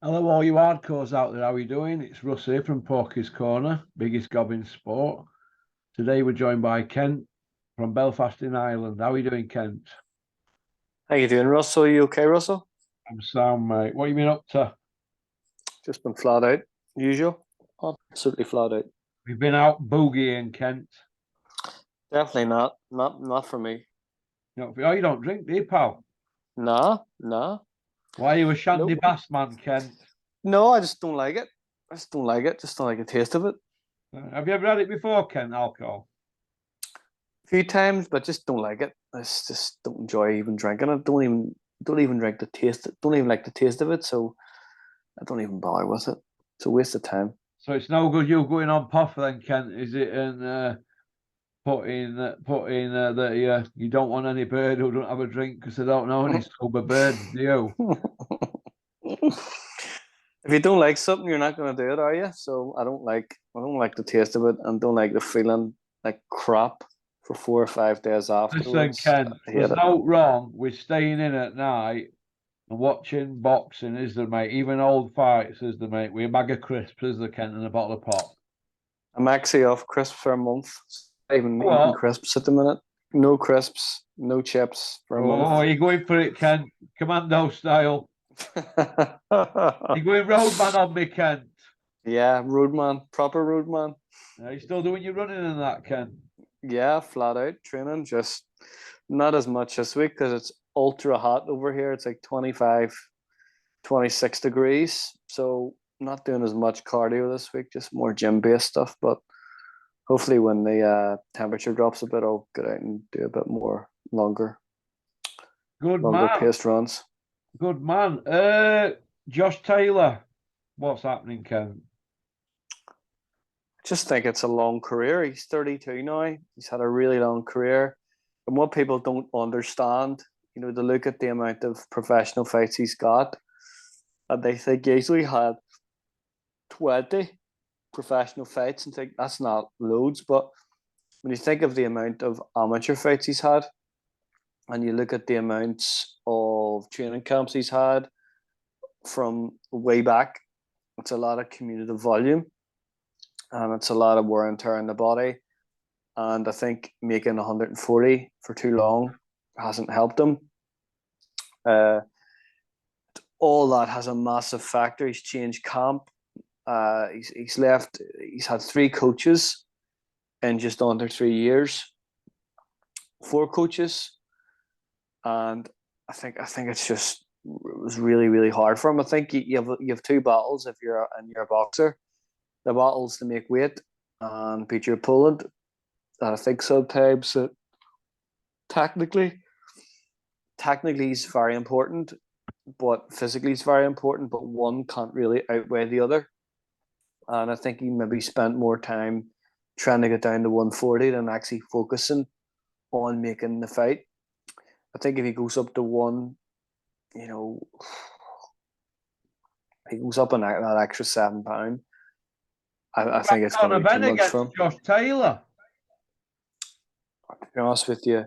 Hello, all you hardcores out there. How are you doing? It's Russ here from Porky's Corner, biggest gob in sport. Today we're joined by Kent from Belfast in Ireland. How are you doing, Kent? How you doing, Russell? Are you okay, Russell? I'm sound, mate. What have you been up to? Just been flat out, usual. Absolutely flat out. We've been out boogieing, Kent. Definitely not. Not for me. Oh, you don't drink, do you, pal? Nah, nah. Why are you a shandy Nope. bass man, Kent? No, I just don't like it. I just don't like it. Just don't like the taste of it. Have you ever had it before, Kent, alcohol? A few times, but just don't like it. Just don't enjoy even drinking it. Don't even drink the taste. Don't even like the taste of it. So I don't even bother with it. It's a waste of time. So it's no good you going on puff then, Kent, is it? And put in that you don't want any bird who don't have a drink because they don't know any sober birds, do you? If you don't like something, you're not going to do it, are you? So I don't like the taste of it, and don't like the feeling like crap for 4 or 5 days Listen, afterwards. Ken, I hate there's it. no wrong with staying in at night and watching boxing, is there, mate? Even old fights, is there, mate? With a bag of crisps, is there, Ken, and a bottle of pop. I'm actually off crisps for a month. Not even eating What? crisps at the minute. No crisps, no chips for a month. Oh, you're going for it, Ken. Commando style. You're going roadman on me, Ken. Yeah, roadman, proper roadman. Are you still doing your running in that, Ken? Yeah, flat out training. Just not as much this week because it's ultra hot over here. It's like 25, 26 degrees. So not doing as much cardio this week, just more gym based stuff. But hopefully when the temperature drops a bit, I'll get out and do a bit more Good longer man. paced runs. Good man. Josh Taylor. What's happening, Ken? Just think it's a long career. He's 32 now. He's had a really long career. And what people don't understand, they look at the amount of professional fights he's got, and they think he's easily had 20 professional fights and think that's not loads. But when you think of the amount of amateur fights he's had, and you look at the amounts of training camps he's had from way back, it's a lot of cumulative volume, and it's a lot of wear and tear in the body. And I think making 140 for too long hasn't helped him. Uh, all that has a massive factor. He's changed camp. He's left. He's had three coaches in just under 3 years. Four coaches, and I think it was really really hard for him. I think you have two battles if you're a boxer. The battles to make weight and beat your opponent. And I think sometimes that technically technically is very important, but physically is very important. But one can't really outweigh the other. And I think he maybe spent more time trying to get down to 140 than actually focusing on making the fight. I think if he goes up to you know, he goes up on that extra 7 pound. I think it's On going to be too event much against for him. Josh Taylor. To be honest with you,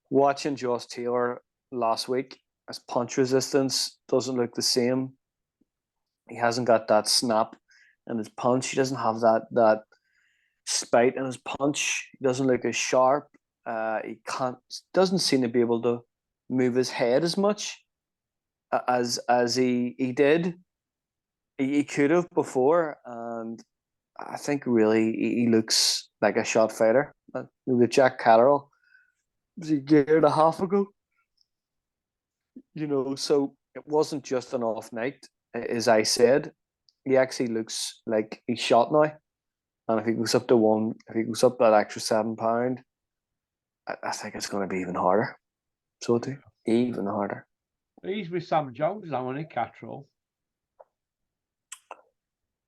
watching Josh Taylor last week, his punch resistance doesn't look the same. He hasn't got that snap in his punch. He doesn't have that spite in his punch. He doesn't look as sharp. He can't doesn't seem to be able to move his head as much as he did. He could have before, and I think really he looks like a shot fighter. The Jack Catterall was a year and a half ago. So it wasn't just an off night, as I said. He actually looks like he's shot now. And if he goes up that extra 7 pound, I think it's going to be even harder. So too, even harder. He's with Sam Jones now, isn't he, Catterall?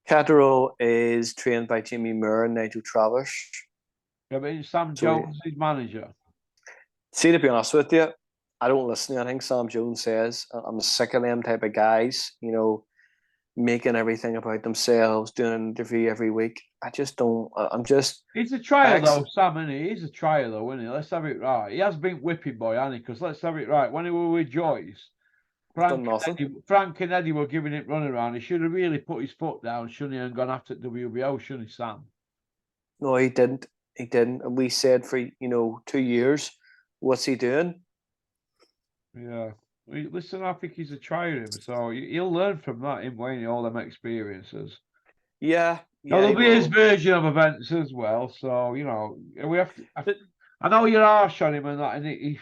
Catterall is trained by Jimmy Moore and Nigel Travers. Yeah, but is Sam So, Jones his manager? see, to be honest with you, I don't listen to anything Sam Jones says. I'm sick of them type of guys, making everything about themselves, doing an interview every week. I just don't. I'm just. He's a trial, Ex- though, Sam, isn't he? He's a trial, though, isn't he? Let's have it right. He has been whipping boy, hasn't he? Because let's have it right. When he was with Joyce, Frank and Eddie were giving it run around. He should have really put his foot down, shouldn't he, and gone after WBO, shouldn't he, Sam? No, he didn't. He didn't. And we said for 2 years, what's he doing? Yeah. Listen, I think he's a trier him, so he'll learn from that in Wayne, all them experiences. Yeah, Now, yeah. there'll be his version of events as well. So, we have to. I know you're harsh on him and that, and he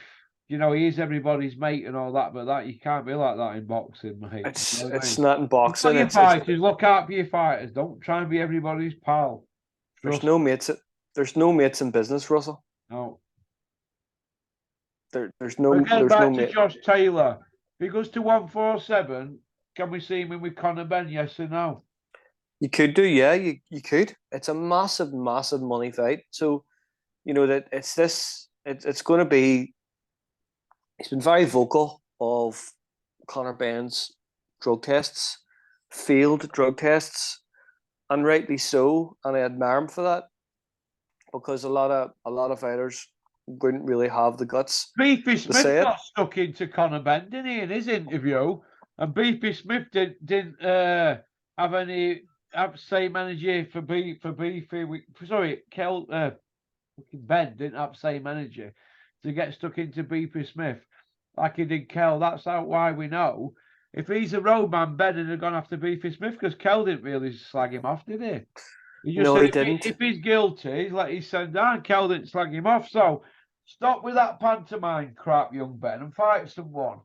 is everybody's mate and all that, but you can't be like that in boxing, mate. It's not in boxing. Your fighters, look out for your fighters. Don't try and be everybody's pal. There's no mates. There's no mates in business, Russell. No. There's no. We'll get there's back no to mate. Josh Taylor. If he goes to 147, can we see him in with Conor Benn? Yes or no? You could do, yeah. You could. It's a massive, massive money fight. So, that it's going to be. He's been very vocal of Conor Benn's drug tests, failed drug tests, and rightly so. And I admire him for that, because a lot of fighters wouldn't really have the guts. Beefy Smith got stuck into Conor Benn, didn't he, in his interview? And Beefy Smith didn't have any same energy for Beefy. Sorry, Ben didn't have same energy to get stuck into Beefy Smith like he did Kel. That's why we know. If he's a roadman, Ben would have gone after Beefy Smith, because Kel didn't really slag him off, did he? He just said, he didn't. If he's guilty, let his send down. Kel didn't slag him off. So stop with that pantomime crap, young Ben, and fight someone.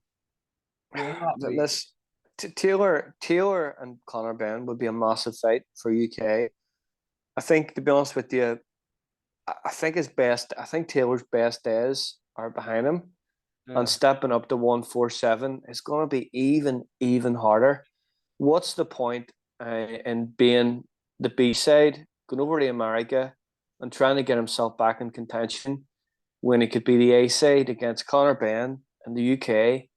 Taylor and Conor Benn would be a massive fight for UK. I think, to be honest with you, I think Taylor's best days are behind him. Yeah. And stepping up to 147 is going to be even harder. What's the point in being the B side, going over to America and trying to get himself back in contention, when he could be the A side against Conor Benn in the UK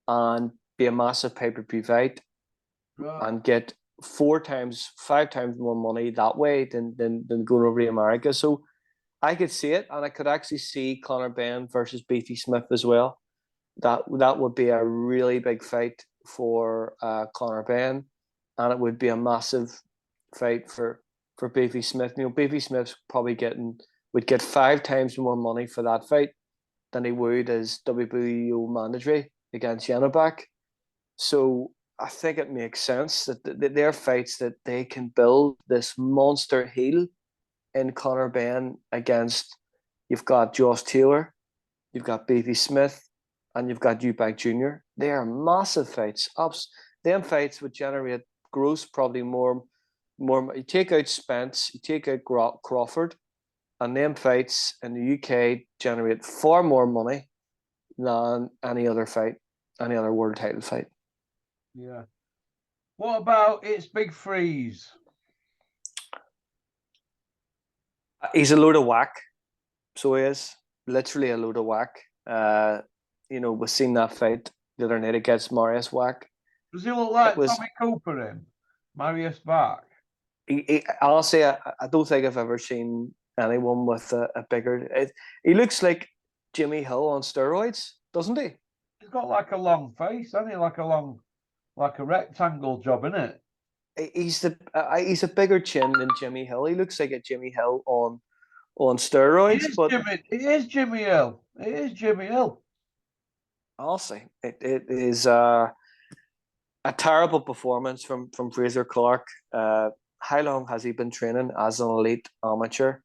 and be a massive pay-per-view fight, right, and get 5 times more money that way than going over to America? So I could see it, and I could actually see Conor Benn versus Beefy Smith as well. That would be a really big fight for Conor Benn, and it would be a massive fight for Beefy Smith. Beefy Smith's probably would get 5 times more money for that fight than he would as WBO mandatory against Janobak. So I think it makes sense that they're fights that they can build this monster heel in Conor Benn against. You've got Josh Taylor, you've got Beefy Smith, and you've got Eubank Jr. They are massive fights. Them fights would generate gross probably more. You take out Spence, you take out Crawford, and them fights in the UK generate far more money than any other world title fight. Yeah. What about It's Big Freeze? He's a load of whack. So he is. Literally a load of whack. We've seen that fight the other night against Marius Wack. Does he look like Tommy Cooper in Marius Wack? Honestly, I don't think I've ever seen anyone with a bigger. He looks like Jimmy Hill on steroids, doesn't he? He's got like a long face, hasn't he? Like a rectangle job, isn't it? He's a bigger chin than Jimmy Hill. He looks like a Jimmy Hill on steroids. It is Jimmy Hill. It is Jimmy Hill. Honestly, it is a terrible performance from Fraser Clark. How long has he been training as an elite amateur?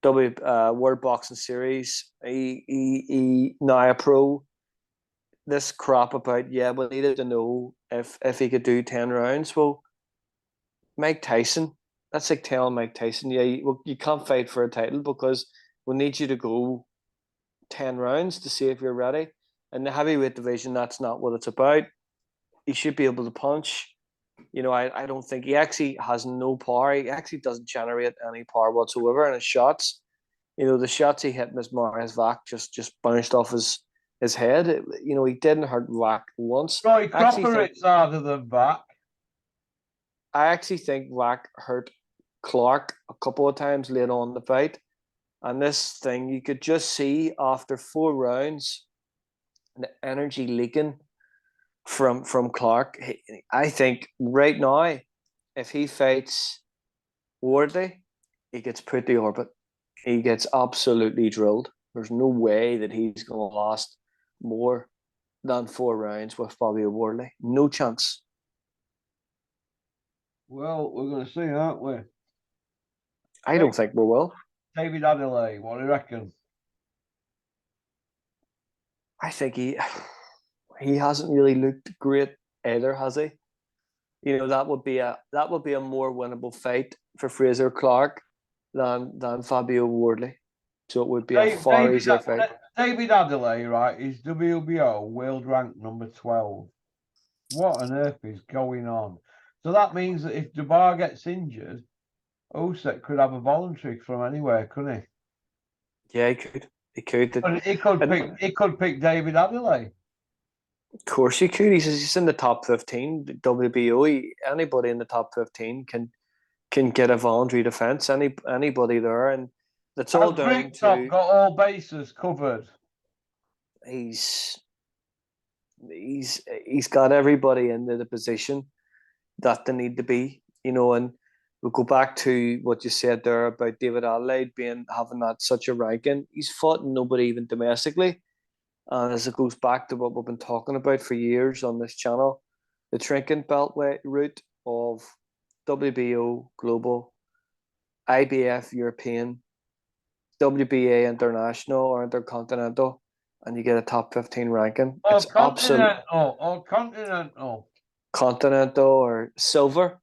World Boxing Series. He now a pro. This crap about, we needed to know if he could do 10 rounds. Well, Mike Tyson, that's like telling Mike Tyson, you can't fight for a title because we need you to go 10 rounds to see if you're ready. In the heavyweight division, that's not what it's about. He should be able to punch. I don't think he actually has no power. He actually doesn't generate any power whatsoever in his shots. The shots he hit in his Marius Wack just bounced off his head. He didn't hurt Wack once. Roy Cropper hits harder than Wack. I actually think Wack hurt Clark a couple of times late on in the fight. And this thing, you could just see after 4 rounds, the energy leaking from Clark. I think right now, if he fights Wardley, he gets put to orbit. He gets absolutely drilled. There's no way that he's going to last more than 4 rounds with Fabio Wardley. No chance. Well, we're going to see, aren't we? I don't think we will. David Adelaide, what do you reckon? I think he hasn't really looked great either, has he? You know, that would be a more winnable fight for Fraser Clark than Fabio Wardley. So it would be a far easier fight. David Adelaide, right, is WBO world rank number 12. What on earth is going on? So that means that if Dubar gets injured, Usyk could have a voluntary from anywhere, couldn't he? Yeah, he could. He could. He could pick David Adelaide. Of course he could. He's in the top 15 WBO. Anybody in the top 15 can get a voluntary defense. Anybody there, and that's all down to got all bases covered. He's got everybody into the position that they need to be, you know. And we'll go back to what you said there about David Adelaide having that such a ranking. He's fought nobody even domestically. And as it goes back to what we've been talking about for years on this channel, the trinket beltway route of WBO Global, IBF European, WBA International or Intercontinental, and you get a top 15 ranking. It's continental or continental. Continental or silver.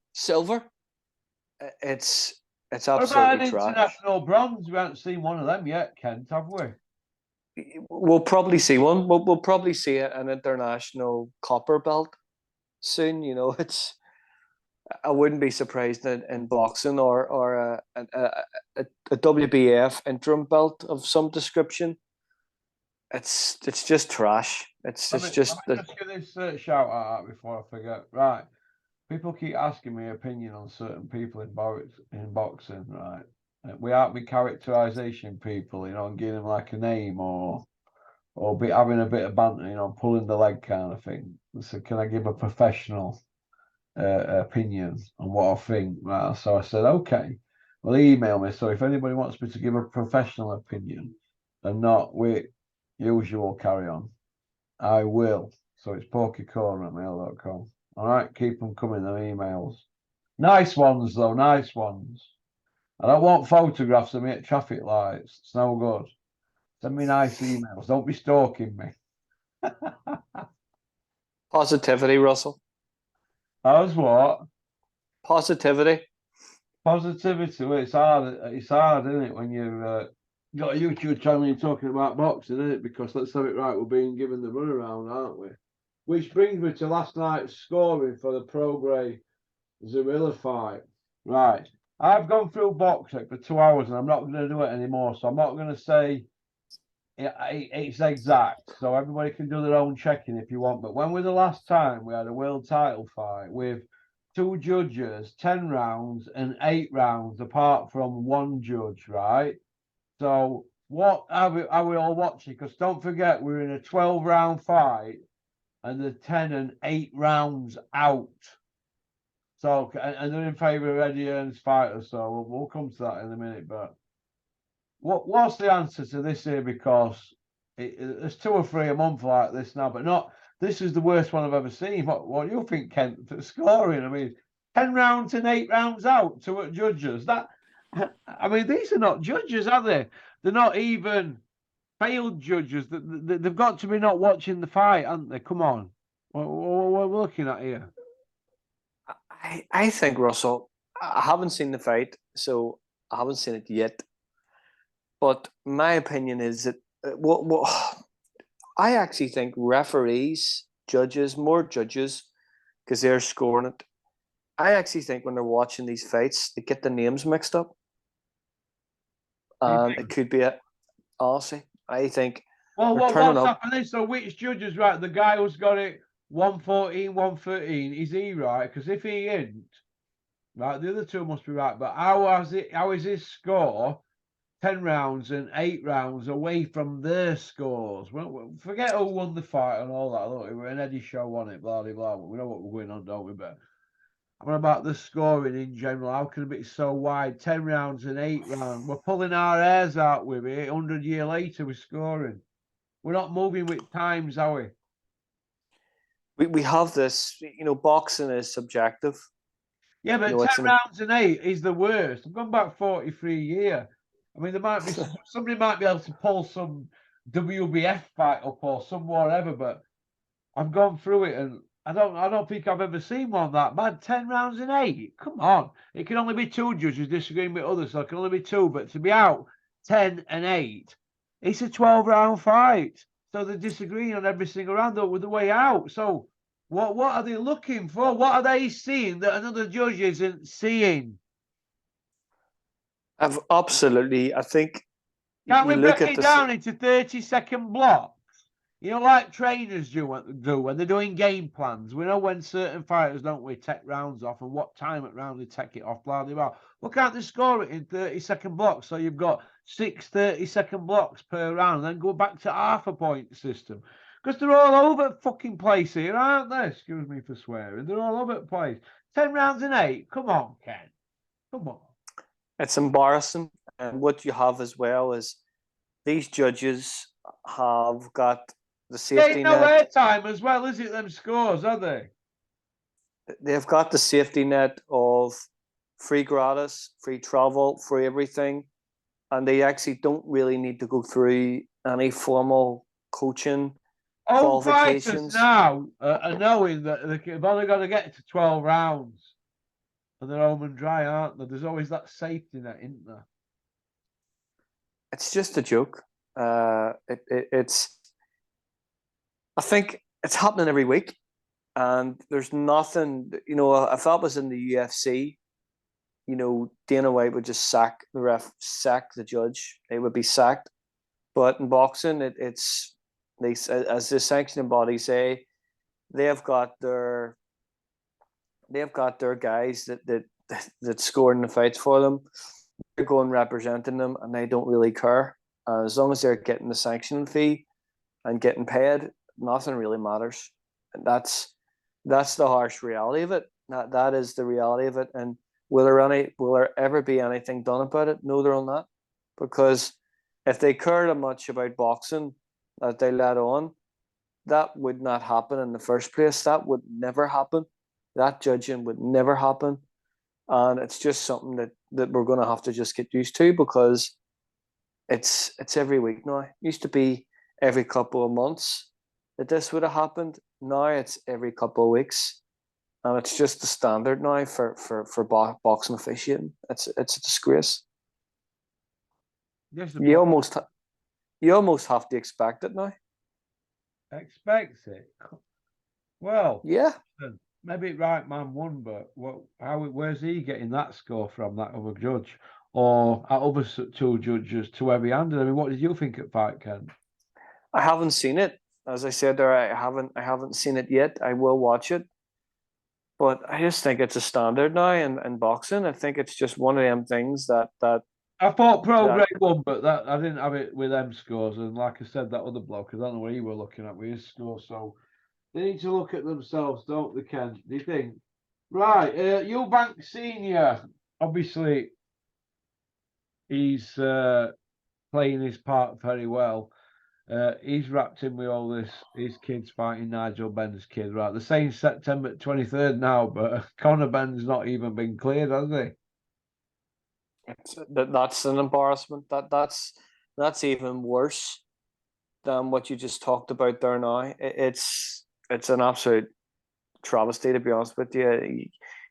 It's absolutely trash. International bronze? We haven't seen one of them yet, Kent, have we? We'll probably see one. We'll probably see an international copper belt soon. You know, I wouldn't be surprised in boxing or a WBF interim belt of some description. It's just trash. Let me just get this shout out before I forget. Right, people keep asking me opinion on certain people in boxing. Right, we aren't be characterization people, you know, and giving them like a name or be having a bit of banter, you know, pulling the leg kind of thing. So can I give a professional opinion on what I think? Right, so I said, okay, well, email me. So if anybody wants me to give a professional opinion and not with usual carry on, I will. So it's pokecorner@mail.com. All right, keep them coming, them emails. Nice ones, though, nice ones. I don't want photographs of me at traffic lights. It's no good. Send me nice emails. Don't be stalking me. Positivity, Russell. How's what? Positivity. Positivity. Well, it's hard, isn't it, when you've got a YouTube channel and you're talking about boxing, isn't it? Because let's have it right, we're being given the runaround, aren't we? Which brings me to last night's scoring for the Prograis Zarilla fight. Right. I've gone through boxing for 2 hours and I'm not going to do it anymore. So I'm not going to say it's exact. So everybody can do their own checking if you want. But when was the last time we had a world title fight with 2 judges, 10 rounds and 8 rounds, apart from 1 judge, right? So what are we all watching? Because don't forget, we're in a 12-round fight and the 10 and 8 rounds out. So, and they're in favour of Eddie Hearn's fighters. So we'll come to that in a minute. But what's the answer to this here? Because there's 2 or 3 a month like this now, but not. This is the worst one I've ever seen. What do you think, Kent, for scoring? I mean, 10 rounds and 8 rounds out to judges. I mean, these are not judges, are they? They're not even failed judges. They've got to be not watching the fight, haven't they? Come on. What we're looking at here. I think, Russell, I haven't seen the fight, so I haven't seen it yet. But my opinion is that I actually think referees, more judges, because they're scoring it. I actually think when they're watching these fights, they get the names mixed up. And it could be honestly, I think. Well, what's happening? So which judges, right? The guy who's got it 114, 113, is he right? Because if he isn't, right, the other 2 must be right. But how is his score 10 rounds and 8 rounds away from their scores. Well, forget who won the fight and all that. Look, we're an Eddie show on it, blah, blah, blah. We know what we're going on, don't we? But what about the scoring in general? How can it be so wide? 10 rounds and 8 rounds. We're pulling our hairs out with it. 100 years later, we're scoring. We're not moving with times, are we? We have this, boxing is subjective. Yeah, but 10 rounds and 8 is the worst. I've gone back 43 years. I mean, there might be somebody might be able to pull some WBF fight up or some whatever, but I've gone through it and I don't think I've ever seen one that bad. 10 rounds and 8. Come on. It can only be 2 judges disagreeing with others, so it can only be 2, but to be out 10 and 8, it's a 12-round fight. So they're disagreeing on every single round with the way out. So what are they looking for? What are they seeing that another judge isn't seeing? Absolutely. I think Can't we break look at it down into 30-second blocks? Like trainers do when they're doing game plans. We know when certain fighters, don't we, take rounds off and what time at round they take it off, blah, blah, blah. Well, can't they score it in 30-second blocks? So you've got 6 30-second blocks per round and then go back to half a point system. Because they're all over the fucking place here, aren't they? Excuse me for swearing. They're all over the place. 10 rounds and 8. Come on, Ken. Come on. It's embarrassing. And what you have as well is these judges have got the safety no net. airtime as well, is it? Them scores, are they? They've got the safety net of free gratis, free travel, free everything. And they actually don't really need to go through any formal coaching qualifications. Fighters now are knowing that they've only got to get to 12 rounds and they're home and dry, aren't they? There's always that safety net, isn't there? It's just a joke. It's. I think it's happening every week, and there's nothing. If that was in the UFC, Dana White would just sack the ref, sack the judge. They would be sacked. But in boxing, it's as the sanctioning body say, they've got their guys that score in the fights for them. They're going representing them, and they don't really care. As long as they're getting the sanctioning fee and getting paid, nothing really matters. And that's the harsh reality of it. That is the reality of it. And will there ever be anything done about it? No, there will not. Because if they cared that much about boxing that they let on, that would not happen in the first place. That would never happen. That judging would never happen. And it's just something that we're going to have to just get used to, because it's every week now. It used to be every couple of months that this would have happened. Now it's every couple of weeks. And it's just the standard now for boxing officiating. It's a disgrace. You almost have to expect it now. Expects it. Well, yeah. Maybe right man won, but where's he getting that score from, that other judge? Or other 2 judges too heavy-handed? I mean, what did you think at fight, Ken? I haven't seen it. As I said there, I haven't seen it yet. I will watch it. But I just think it's a standard now in boxing. I think it's just one of them things that I thought Prograde won, but that I didn't have it with them scores. And like I said, that other bloke, I don't know what he were looking at with his score. So they need to look at themselves, don't they, Ken? Do you think? Right, Eubank Senior. Obviously, he's playing his part very well. He's wrapped in with all this. His kids fighting Nigel Benn's kid. Right, they're saying September 23rd now, but Conor Benn's not even been cleared, has he? That's an embarrassment. That's even worse than what you just talked about there now. It's an absolute travesty, to be honest with you.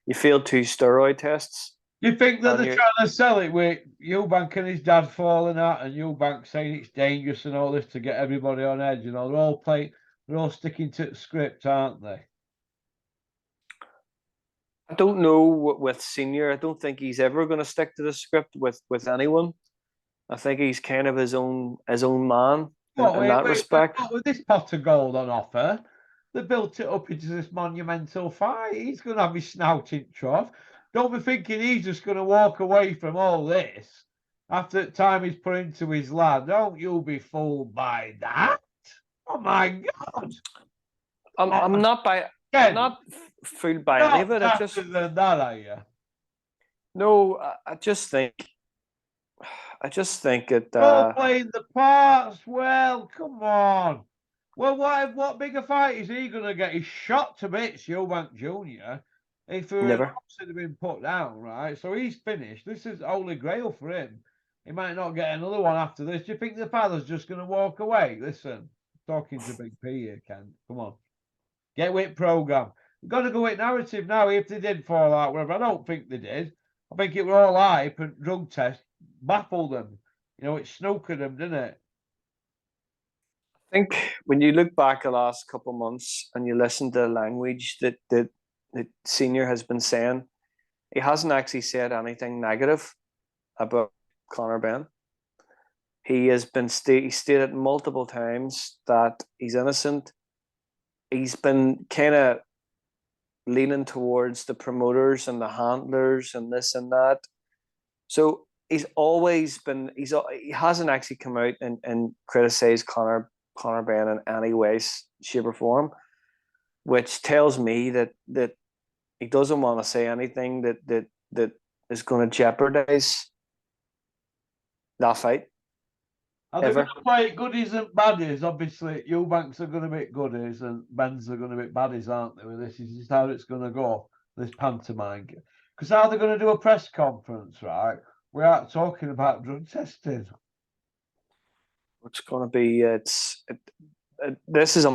You failed 2 steroid tests. You think that they're trying to sell it with Eubank and his dad falling out, and Eubank saying it's dangerous and all this to get everybody on edge? They're all sticking to the script, aren't they? I don't know with Senior. I don't think he's ever going to stick to the script with anyone. I think he's kind of his own man in that respect. With this pot of gold on offer, they built it up into this monumental fight. He's going to have his snouting trough. Don't be thinking he's just going to walk away from all this after the time he's put into his lad. Don't you be fooled by that. Oh my God. I'm not Ken, not fooled by any not of it. better than that, are you? No, I just think it. You're playing the parts well. Come on. Well, what bigger fight is he going to get? He's shot to bits, Eubank Jr. If Never. had been put down, right? So he's finished. This is holy grail for him. He might not get another one after this. Do you think the father's just going to walk away? Listen, talking to Big P here, Ken. Come on. Get with program. We've got to go with narrative now. If they did fall out, whatever. I don't think they did. I think it was all hype and drug test baffled them. You know, it snookered them, didn't it? I think when you look back the last couple of months and you listen to the language that Senior has been saying, he hasn't actually said anything negative about Conor Ben. He has been he stated multiple times that he's innocent. He's been kind of leaning towards the promoters and the handlers and this and that. So he's always been he hasn't actually come out and criticized Conor Ben in any way, shape, or form, which tells me that he doesn't want to say anything that is going to jeopardize that fight. Are they going to play goodies and baddies? Obviously, Eubanks are going to be goodies and Ben's are going to be baddies, aren't they? With this is just how it's going to go. This pantomime. Because how they're going to do a press conference, right? We aren't talking about drug testing. It's going to be this is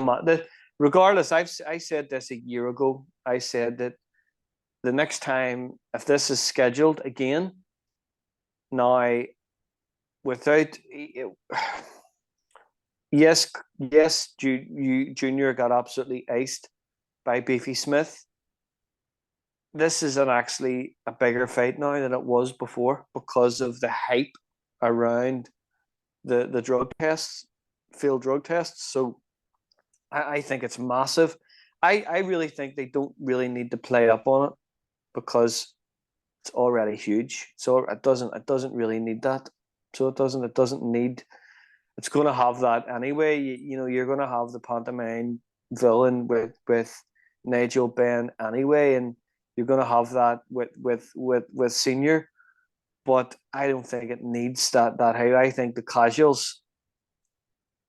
regardless. I said this a year ago. I said that the next time, if this is scheduled again, now without yes, Junior got absolutely iced by Beefy Smith. This is actually a bigger fight now than it was before because of the hype around the drug tests, failed drug tests. So I think it's massive. I really think they don't really need to play up on it because it's already huge. So it doesn't really need that. So it doesn't need. It's going to have that anyway. You know, you're going to have the pantomime villain with Nigel Ben anyway, and you're going to have that with Senior. But I don't think it needs that high. I think the casuals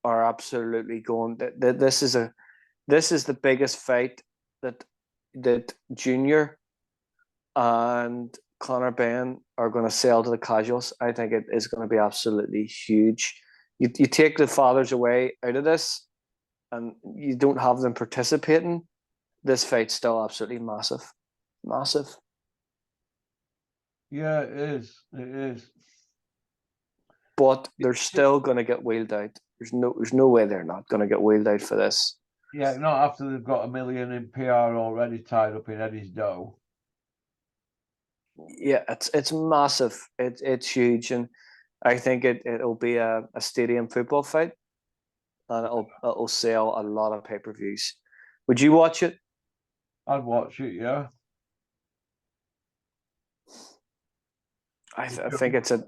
are absolutely going. This is the biggest fight that Junior and Conor Ben are going to sell to the casuals. I think it is going to be absolutely huge. You take the fathers away out of this, and you don't have them participating. This fight's still absolutely massive, massive. Yeah, it is. It is. But they're still going to get wheeled out. There's no way they're not going to get wheeled out for this. Yeah, not after they've got $1 million in PR already tied up in Eddie's dough. Yeah, it's massive. It's huge, and I think it'll be a stadium football fight, and it'll sell a lot of pay-per-views. Would you watch it? I'd watch it. Yeah. I think it's a.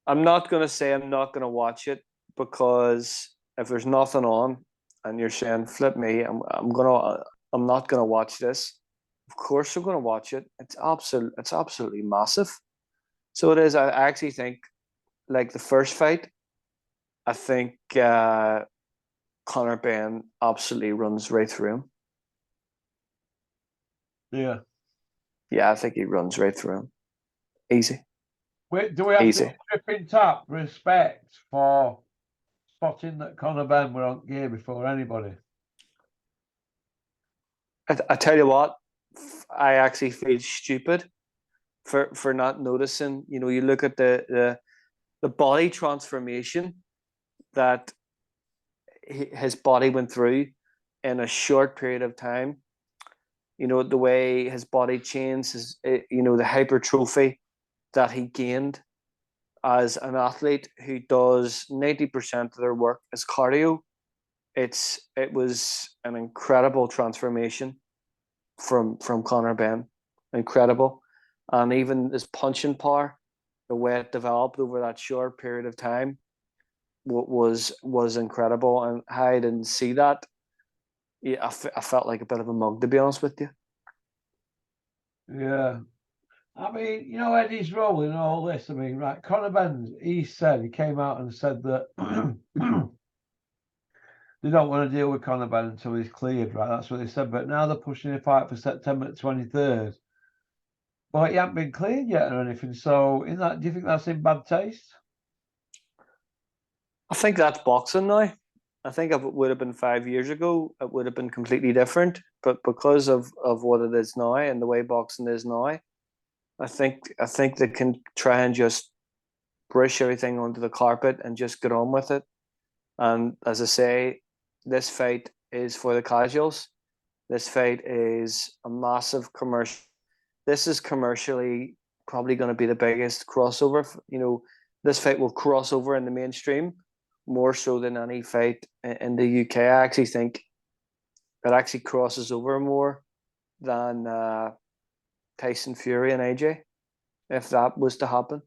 I'm not going to say I'm not going to watch it because if there's nothing on and you're saying flip me, I'm not going to watch this. Of course, I'm going to watch it. It's absolutely massive. So it is. I actually think, like the first fight, I think Conor Ben absolutely runs right through him. Yeah. Yeah, I think he runs right through him. Easy. Wait, do we have Easy. to trip in top respect for spotting that Conor Ben were on gear before anybody? I tell you what, I actually feel stupid for not noticing. You know, you look at the body transformation that his body went through in a short period of time. You know, the way his body changed, the hypertrophy that he gained as an athlete who does 90% of their work as cardio. It was an incredible transformation from Conor Ben. Incredible. And even his punching power the way it developed over that short period of time was incredible. And I didn't see that. Yeah, I felt like a bit of a mug, to be honest with you. Yeah. I mean, you know, Eddie's role in all this. I mean, right, Conor Benn, he came out and said that they don't want to deal with Conor Benn until he's cleared, right? That's what they said. But now they're pushing a fight for September 23rd. But he hasn't been cleared yet or anything. So, do you think that's in bad taste? I think that's boxing now. I think if it would have been 5 years ago, it would have been completely different. But because of what it is now and the way boxing is now, I think they can try and just brush everything onto the carpet and just get on with it. And as I say, this fight is for the casuals. This fight is a massive commercial. This is commercially probably going to be the biggest crossover. You know, this fight will cross over in the mainstream more so than any fight in the UK. I actually think it actually crosses over more than Tyson Fury and AJ, if that was to happen.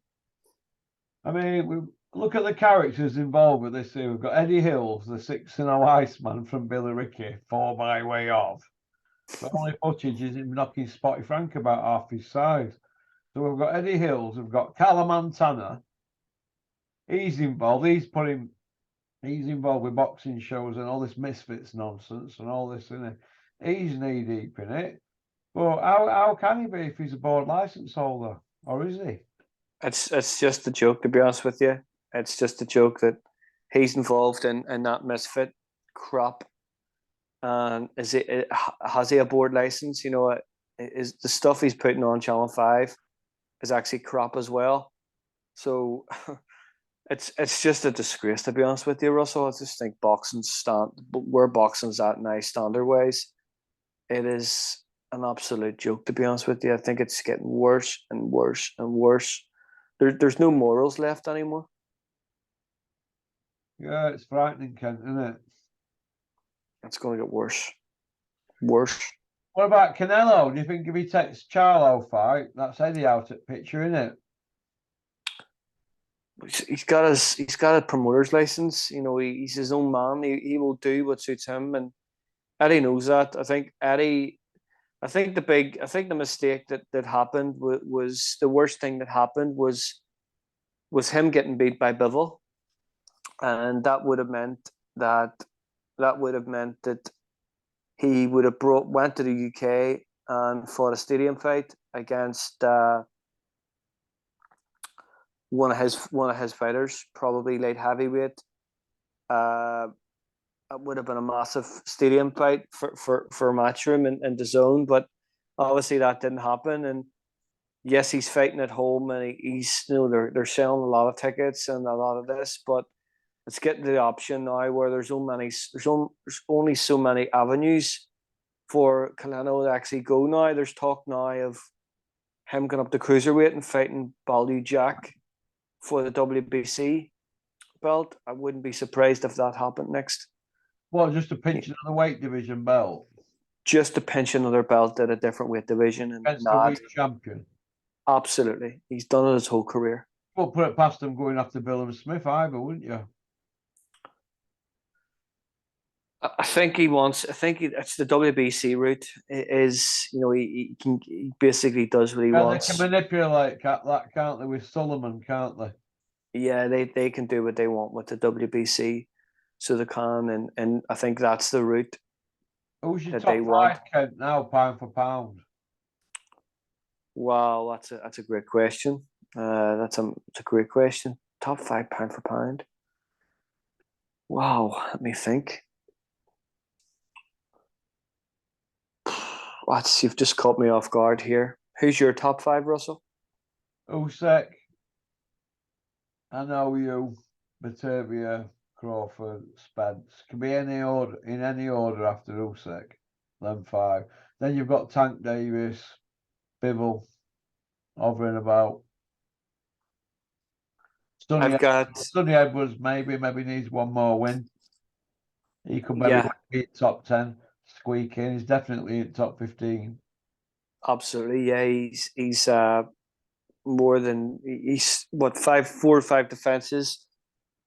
I mean, we look at the characters involved with this here. We've got Eddie Hills, the 6-0 Iceman from Billy Ricky, 4 by way of. The only footage is him knocking Spotty Frank about half his size. So we've got Eddie Hills, we've got Callum Montana. He's involved. He's involved with boxing shows and all this Misfits nonsense and all this, isn't he? He's knee deep in it. But how can he be if he's a board license holder? Or is he? It's just a joke, to be honest with you. It's just a joke that he's involved in that misfit crap. And has he a board license? You know, is the stuff he's putting on Channel 5 is actually crap as well. So it's just a disgrace, to be honest with you, Russell. I just think where boxing's at now, standard wise, it is an absolute joke, to be honest with you. I think it's getting worse and worse and worse. There's no morals left anymore. Yeah, it's frightening, Kent, isn't it? It's going to get worse. Worse. What about Canelo? Do you think if he takes Charlo fight, that's Eddie out at picture, isn't it? He's got a promoter's license. You know, he's his own man. He will do what suits him, and Eddie knows that. I think the mistake that happened was the worst thing that happened was him getting beat by Bivol, and that would have meant that he would have went to the UK and fought a stadium fight against one of his fighters, probably light heavyweight. It would have been a massive stadium fight for Matchroom and the Zone, but obviously that didn't happen. And yes, he's fighting at home, and he's they're selling a lot of tickets and a lot of this, but it's getting to the option now where there's only so many avenues for Canelo to actually go now. There's talk now of him going up to cruiserweight and fighting Baldy Jack for the WBC belt. I wouldn't be surprised if that happened next. Well, just to pinch another weight division belt. Just to pinch another belt at a different weight division and Against the weight champion. Absolutely. He's done it his whole career. Well, put it past him going after Bill Smith either, wouldn't you? I think it's the WBC route. It is, you know, he basically does what he wants. They can manipulate that, can't they, with Solomon, can't they? Yeah, they can do what they want with the WBC, so they can, and I think that's the route. Who's your top five, Kent, now, pound for pound? Wow, that's a great question. That's a great question. Top 5 pound for pound. Wow, let me think. You've just caught me off guard here. Who's your top 5, Russell? Usyk. I know you. Batavia, Crawford, Spence. Can be in any order after Usyk. Then 5. Then you've got Tank Davis, Bivol, over and about. Sonny Edwards maybe needs one more win. He could maybe be top 10, squeak in. He's definitely in top 15. Absolutely, yeah. more than he's what 4 or 5 defenses.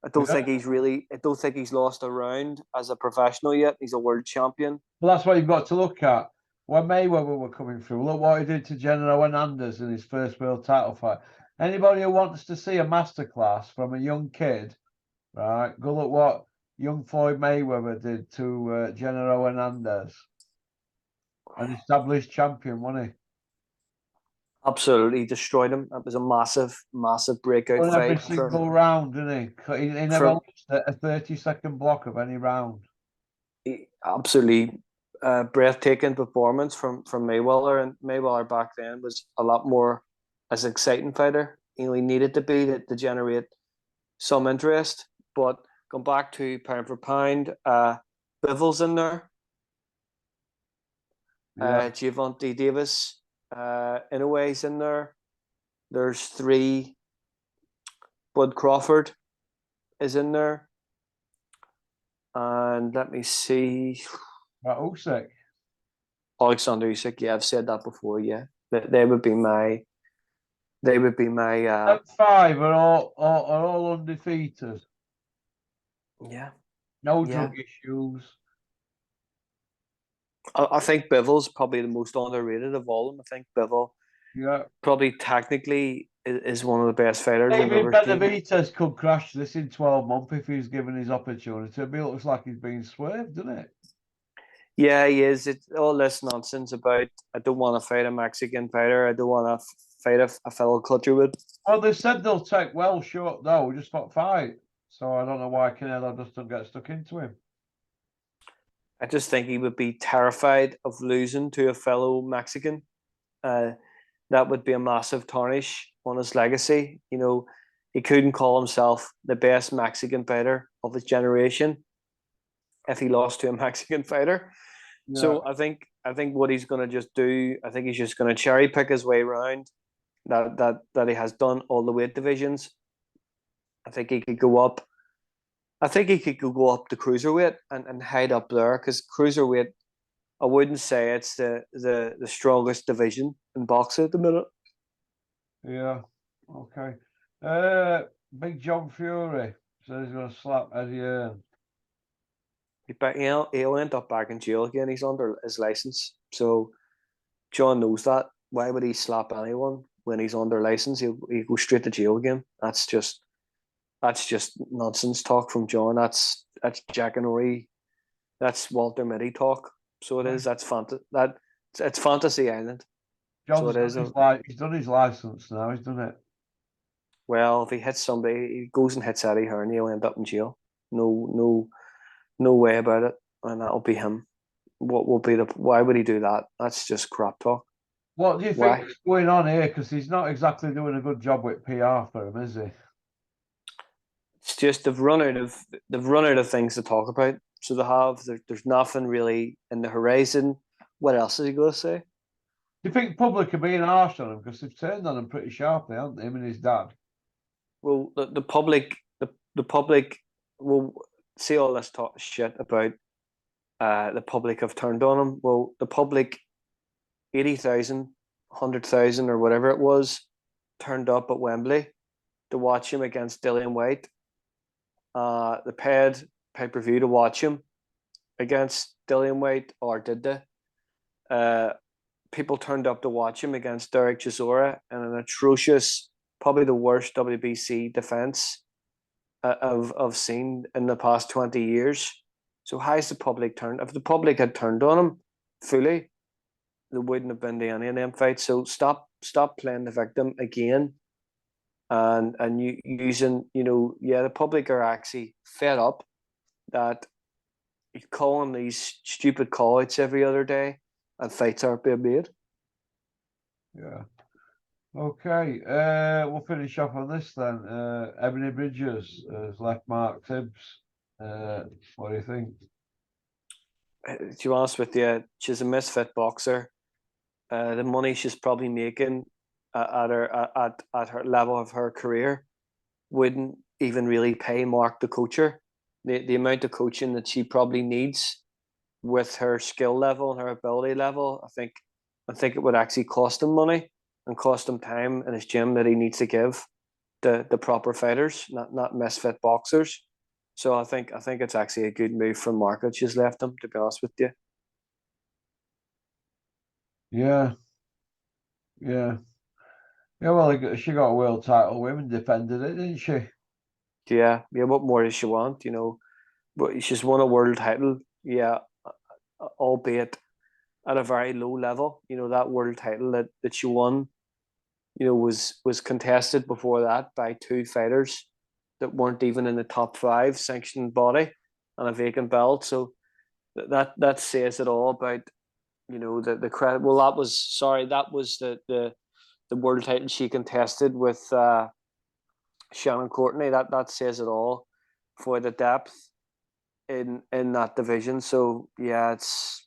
I don't think he's really. I don't think he's lost a round as a professional yet. He's a world champion. Well, that's what you've got to look at. When Mayweather were coming through, look what he did to General Hernandez in his first world title fight. Anybody who wants to see a masterclass from a young kid, right, go look what young Floyd Mayweather did to General Hernandez. An established champion, wasn't he? Absolutely destroyed him. It was a massive breakout Won every fight single round, didn't he? He never from lost a 30-second block of any round. absolutely breathtaking performance from Mayweather. And Mayweather back then was a lot more as an exciting fighter. You know, he needed to be to generate some interest. But going back to pound for pound, Bivol's in there. Yeah. Gervonta Davis, in a way, is in there. There's 3. Bud Crawford is in there. And let me see. Usyk. Alexander Usyk. Yeah, I've said that before. Yeah, they would be my. They would be my. Top 5 are all undefeated. Yeah. No Yeah. drug issues. I think Bivol's probably the most underrated of all of them. I think Bivol, Yeah. probably technically is one of the best fighters I've David ever seen. Benavidez could crash this in 12 months if he's given his opportunity. It looks like he's being swerved, doesn't it? Yeah, he is. It's all this nonsense about I don't want to fight a Mexican fighter. I don't want to fight a fellow culturewood. Well, they said they'll take well short, though, just for fight. So I don't know why Canelo just don't get stuck into him. I just think he would be terrified of losing to a fellow Mexican. That would be a massive tarnish on his legacy. You know, he couldn't call himself the best Mexican fighter of his generation if he lost to a Mexican fighter. Yeah. So I think what he's going to just do, I think he's just going to cherry pick his way around. That he has done all the weight divisions. I think he could go up. I think he could go up to cruiserweight and hide up there because cruiserweight, I wouldn't say it's the strongest division in boxing at the minute. Yeah. Okay. Big John Fury says he's going to slap Eddie Hearn. He'll end up back in jail again. He's under his license, so John knows that. Why would he slap anyone when he's under license? He'll go straight to jail again. That's just nonsense talk from John. That's Jack and Ori. That's Walter Mitty talk. So it is. It's Fantasy Island. John's so it is. He's done his license now. He's done it. Well, if he hits somebody, he goes and hits Eddie Hearn, he'll end up in jail. No way about it, and that'll be him. What will be the? Why would he do that? That's just crap talk. What do you think is going on here? Because he's not exactly doing a good job with PR for him, is he? It's just they've run out of things to talk about. So they have. There's nothing really in the horizon. What else is he going to say? Do you think public are being harsh on him because they've turned on him pretty sharply, haven't they? Him and his dad. Well, the public will see all this talk shit about the public have turned on him. Well, the public, 80,000, 100,000 or whatever it was, turned up at Wembley to watch him against Dillian White. They paid pay-per-view to watch him against Dillian White, or did they? People turned up to watch him against Derek Chisora in an atrocious, probably the worst WBC defense I've seen in the past 20 years. So how's the public turned? If the public had turned on him fully, there wouldn't have been any of them fights. So stop playing the victim again, and you using the public are actually fed up that you're calling these stupid call outs every other day and fights aren't being made. Yeah. Okay. We'll finish off on this then. Ebony Bridges has left Mark Tibbs. What do you think? To be honest with you, she's a misfit boxer. The money she's probably making at her level of her career wouldn't even really pay Mark the coacher. The amount of coaching that she probably needs with her skill level and her ability level, I think it would actually cost him money. and cost him time in his gym that he needs to give the proper fighters, not misfit boxers. So I think it's actually a good move from Market. She's left him, to be honest with you. Yeah, yeah. Yeah, well, she got a world title women, defended it, didn't she? Yeah, yeah. What more does she want? You know, but she's won a world title. Yeah, albeit at a very low level. You know, that world title that she won, you know, was contested before that by two fighters that weren't even in the top five sanctioned body and a vacant belt. So that says it all about, you know, the credit. Well, that was the world title she contested with Shannon Courtney. That says it all for the depth in that division. So yeah, it's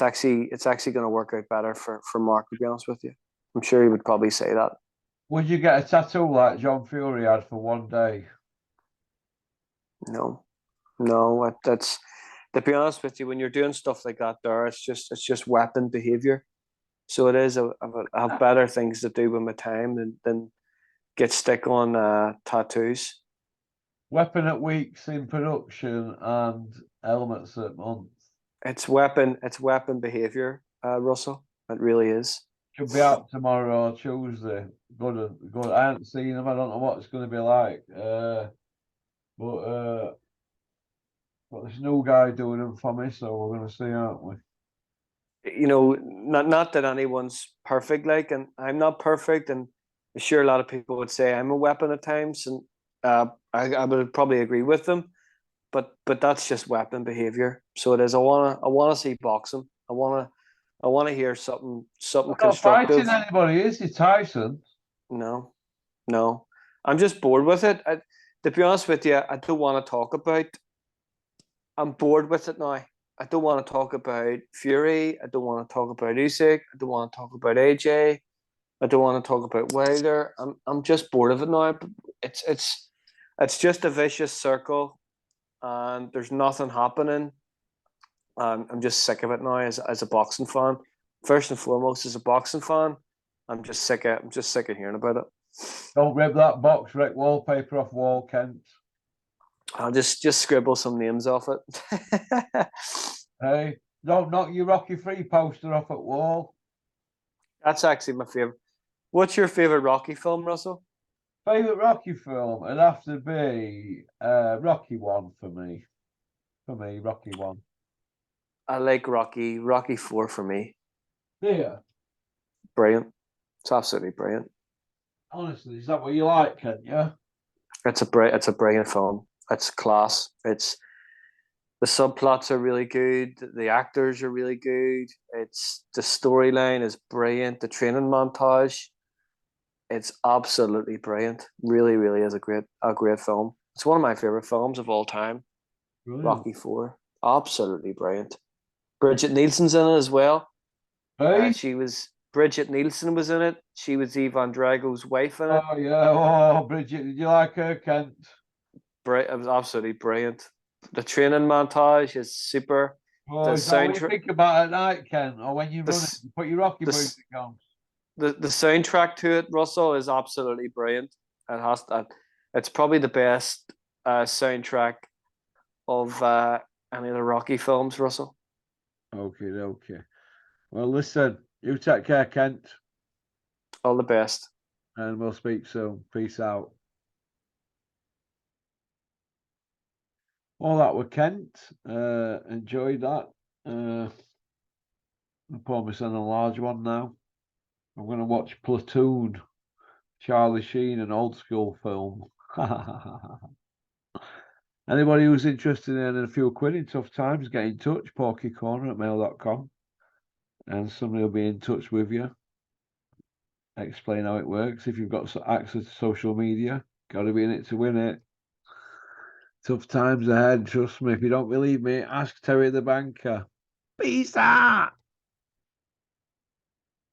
actually going to work out better for Mark, to be honest with you. I'm sure he would probably say that. Would you get a tattoo like John Fury had for one day? No, no, that's to be honest with you, when you're doing stuff like that, there, it's just weapon behavior. So it is. I have better things to do with my time than get stick on tattoos. Weapon at weeks in production and elements at month. It's weapon behavior, Russell. It really is. Should be out tomorrow or Tuesday. Good. I haven't seen them. I don't know what it's going to be like. But there's no guy doing them for me, so we're going to see, aren't we? You know, not that anyone's perfect, like, and I'm not perfect, and I'm sure a lot of people would say I'm a weapon at times, and I would probably agree with them, but that's just weapon behavior. So it is. I wanna see boxing. I wanna hear something We're not constructive. fighting anybody, is he, Tyson? No, no, I'm just bored with it. To be honest with you, I don't want to talk about. I'm bored with it now. I don't want to talk about Fury. I don't want to talk about Usyk. I don't want to talk about AJ. I don't want to talk about Wilder. I'm just bored of it now. It's just a vicious circle, and there's nothing happening. I'm just sick of it now as a boxing fan. First and foremost, as a boxing fan, I'm just sick of hearing about it. Don't rip that box wreck wallpaper off wall, Kent. I'll just scribble some names off it. Hey, don't knock your Rocky 3 poster off at wall. That's actually my favorite. What's your favorite Rocky film, Russell? Favorite Rocky film? It'd have to be Rocky 1 for me. For me, Rocky 1. I like Rocky 4 for me. Yeah. Brilliant. It's absolutely brilliant. Honestly, is that what you like, Kent? Yeah. It's a brilliant film. It's class. It's the subplots are really good. The actors are really good. It's the storyline is brilliant. The training montage, it's absolutely brilliant. Really, really is a great film. It's one of my favorite films of all time. Brilliant. Rocky 4, absolutely brilliant. Bridget Nielsen's in it as well. Hey? Bridget Nielsen was in it. She was Ivan Drago's wife in it. Oh yeah. Oh, Bridget, did you like her, Kent? It was absolutely brilliant. The training montage is super. Oh, is that what you think about at night, Kent? Or when you run it, you put your Rocky music on? The soundtrack to it, Russell, is absolutely brilliant. It has that. It's probably the best soundtrack of any of the Rocky films, Russell. Okay. Well, listen, you take care, Kent. All the best. And we'll speak soon. Peace out. Well, that were Kent. Enjoyed that. I promise on a large one now. I'm going to watch Platoon. Charlie Sheen, an old school film. Anybody who's interested in earning a few quid in tough times, get in touch, porkycorner@mail.com, and somebody will be in touch with you. Explain how it works. If you've got access to social media, got to be in it to win it. Tough times ahead, trust me. If you don't believe me, ask Terry the banker. Peace out.